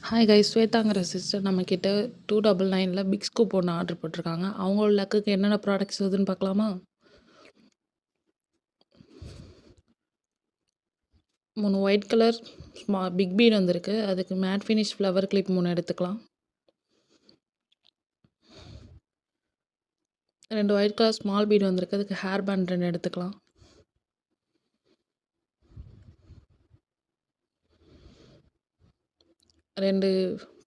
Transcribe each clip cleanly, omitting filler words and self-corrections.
Hi guys, ஸ்வேதாங்கிற sister நம்மக்கிட்ட 299ல் big scoop ஒன்று order போட்டிருக்காங்க. அவங்களோட லக்குக்கு என்னென்ன ப்ராடக்ட்ஸ் வருதுன்னு பார்க்கலாமா? 3 ஒயிட் கலர் பிக் பீட் வந்திருக்கு. அதுக்கு மேட் ஃபினிஷ் ஃப்ளவர் கிளிப் 3 எடுத்துக்கலாம். 2 ஒயிட் கலர் ஸ்மால் பீட் வந்திருக்கு. அதுக்கு ஹேர் பேண்ட் 2 எடுத்துக்கலாம். 2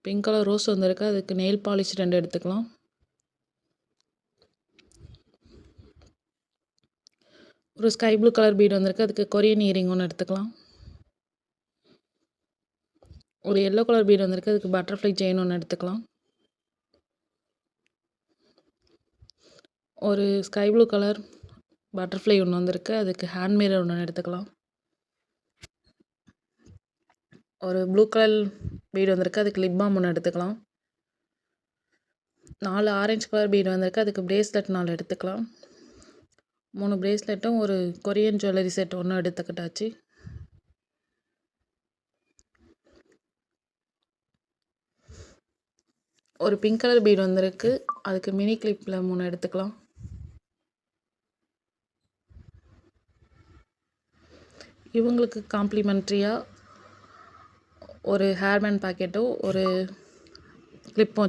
பிங்க் கலர் ரோஸ் வந்திருக்கு. அதுக்கு நெயில் பாலிஷ் 2 எடுத்துக்கலாம். ஒரு ஸ்கை ப்ளூ கலர் பீட் வந்திருக்கு. அதுக்கு கொரியன் இயரிங் 1 எடுத்துக்கலாம். ஒரு எல்லோ கலர் பீட் வந்திருக்கு. அதுக்கு பட்டர்ஃப்ளை செயின் 1 எடுத்துக்கலாம். ஒரு ஸ்கை ப்ளூ கலர் பட்டர்ஃப்ளை 1 வந்திருக்கு. அதுக்கு ஹேண்ட் மிரர் 1 எடுத்துக்கலாம். ஒரு ப்ளூ கலர் பீட் வந்திருக்கு. அதுக்கு லிப் பாம் 1 எடுத்துக்கலாம். 4 ஆரஞ்சு கலர் பீட் வந்திருக்கு. அதுக்கு பிரேஸ்லெட் 4 எடுத்துக்கலாம். 3 பிரேஸ்லெட்டும் ஒரு கொரியன் ஜுவல்லரி செட் 1 எடுத்துக்கிட்டாச்சு. ஒரு பிங்க் கலர் பீட் வந்திருக்கு. அதுக்கு மினி கிளிப்பில் 3 எடுத்துக்கலாம். இவங்களுக்கு காம்ப்ளிமெண்ட்ரியாக ஒரு ஹேர் பேண்ட் பாக்கெட்டும் ஒரு கிளிப்பும் வச்சு